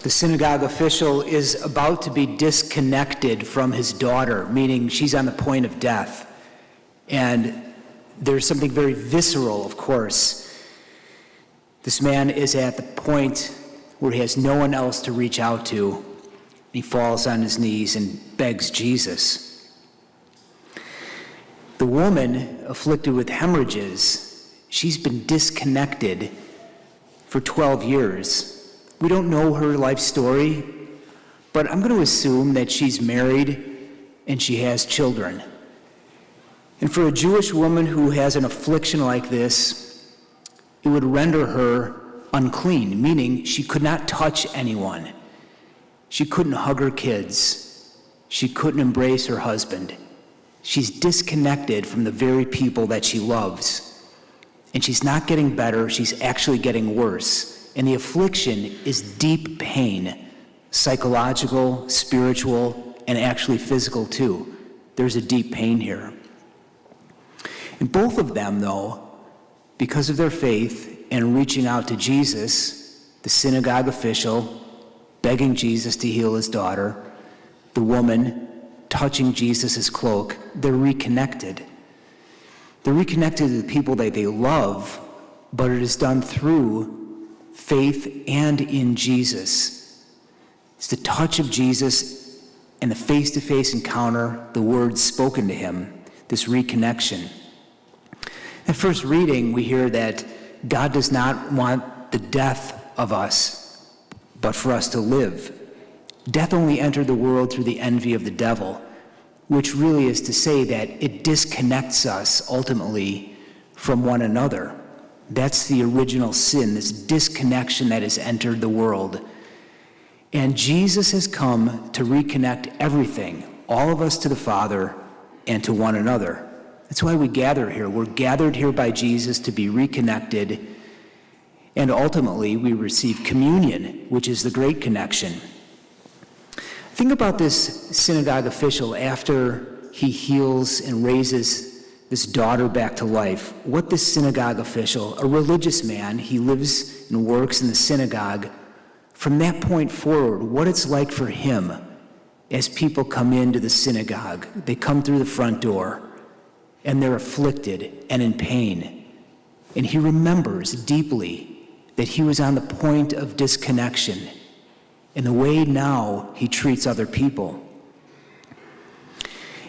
The synagogue official is about to be disconnected from his daughter, meaning she's on the point of death. And there's something very visceral, of course. This man is at the point where he has no one else to reach out to. He falls on his knees and begs Jesus. The woman afflicted with hemorrhages, she's been disconnected for 12 years. We don't know her life story, but I'm going to assume that she's married and she has children. And for a Jewish woman who has an affliction like this, it would render her unclean, meaning she could not touch anyone. She couldn't hug her kids. She couldn't embrace her husband. She's disconnected from the very people that she loves. And she's not getting better, she's actually getting worse. And the affliction is deep pain, psychological, spiritual, and actually physical too. There's a deep pain here. And both of them, though, because of their faith and reaching out to Jesus, the synagogue official begging Jesus to heal his daughter, the woman touching Jesus' cloak, they're reconnected. They're reconnected to the people that they love, but it is done through faith and in Jesus. It's the touch of Jesus and the face-to-face encounter, the words spoken to him, this reconnection. At first reading, we hear that God does not want the death of us, but for us to live. Death only entered the world through the envy of the devil, which really is to say that it disconnects us ultimately from one another. That's the original sin, this disconnection that has entered the world. And Jesus has come to reconnect everything, all of us to the Father and to one another. That's why we gather here. We're gathered here by Jesus to be reconnected, and ultimately we receive communion, which is the great connection. Think about this synagogue official after he heals and raises this daughter back to life. What this synagogue official, a religious man, he lives and works in the synagogue, from that point forward, what it's like for him as people come into the synagogue. They come through the front door and they're afflicted and in pain. And he remembers deeply that he was on the point of disconnection in the way now he treats other people.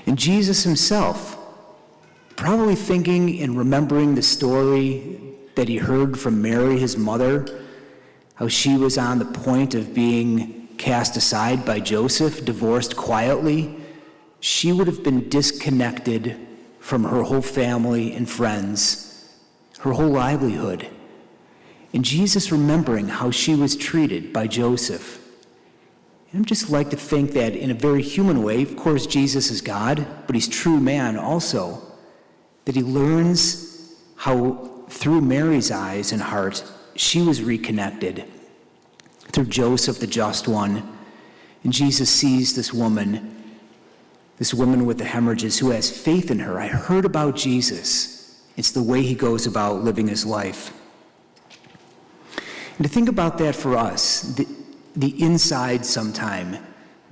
And Jesus himself, probably thinking and remembering the story that he heard from Mary, his mother, how she was on the point of being cast aside by Joseph, divorced quietly. She would have been disconnected from her whole family and friends, her whole livelihood. And Jesus remembering how she was treated by Joseph. And I'd just like to think that in a very human way, of course Jesus is God, but he's true man also, that he learns how through Mary's eyes and heart, she was reconnected through Joseph, the just one. And Jesus sees this woman with the hemorrhages who has faith in her. I heard about Jesus. It's the way he goes about living his life. And to think about that for us, the inside sometime,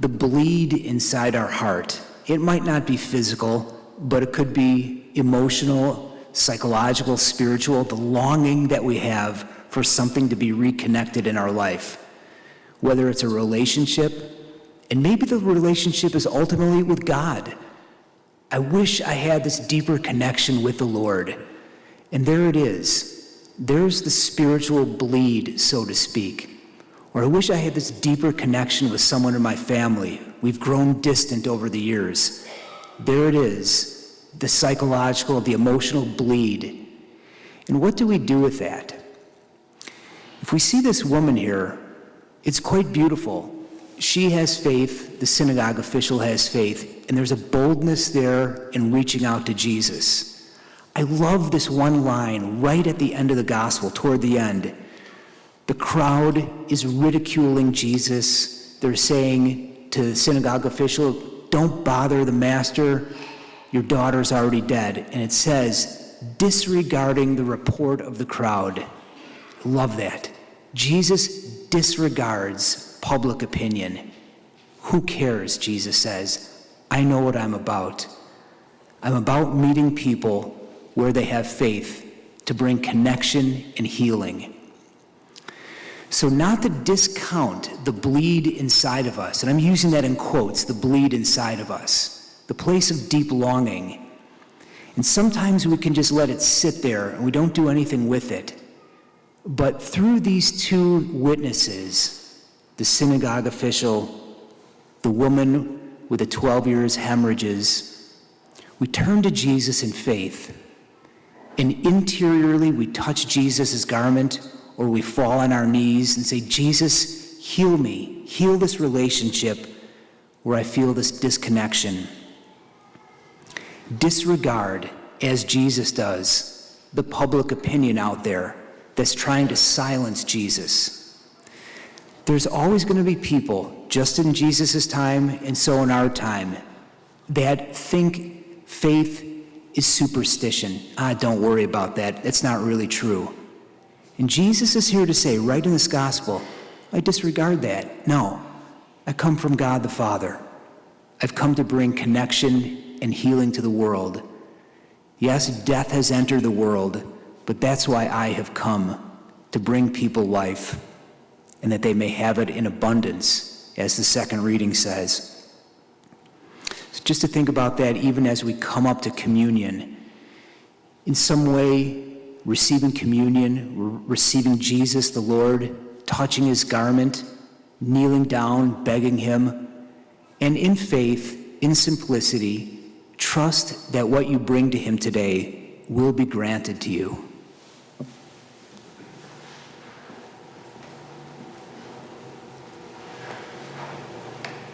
the bleed inside our heart, it might not be physical, but it could be emotional, psychological, spiritual, the longing that we have for something to be reconnected in our life. Whether it's a relationship, and maybe the relationship is ultimately with God. I wish I had this deeper connection with the Lord. And there it is. There's the spiritual bleed, so to speak. Or I wish I had this deeper connection with someone in my family. We've grown distant over the years. There it is, the psychological, the emotional bleed. And what do we do with that? If we see this woman here, it's quite beautiful. She has faith, the synagogue official has faith, and there's a boldness there in reaching out to Jesus. I love this one line right at the end of the gospel, toward the end. The crowd is ridiculing Jesus. They're saying to the synagogue official, don't bother the master, your daughter's already dead. And it says, disregarding the report of the crowd. I love that. Jesus disregards public opinion. Who cares, Jesus says. I know what I'm about. I'm about meeting people where they have faith to bring connection and healing. So not to discount the bleed inside of us, and I'm using that in quotes, the bleed inside of us, the place of deep longing. And sometimes we can just let it sit there and we don't do anything with it. But through these two witnesses, the synagogue official, the woman with the 12 years hemorrhages, we turn to Jesus in faith. And interiorly we touch Jesus' garment, or we fall on our knees and say, Jesus, heal me, heal this relationship where I feel this disconnection. Disregard, as Jesus does, the public opinion out there that's trying to silence Jesus. There's always going to be people, just in Jesus' time and so in our time, that think faith is superstition. Don't worry about that. That's not really true. And Jesus is here to say, right in this gospel, I disregard that. No, I come from God the Father. I've come to bring connection and healing to the world. Yes, death has entered the world, but that's why I have come, to bring people life, and that they may have it in abundance, as the second reading says. So just to think about that, even as we come up to communion, in some way, receiving communion, receiving Jesus, the Lord, touching his garment, kneeling down, begging him, and in faith, in simplicity, trust that what you bring to him today will be granted to you.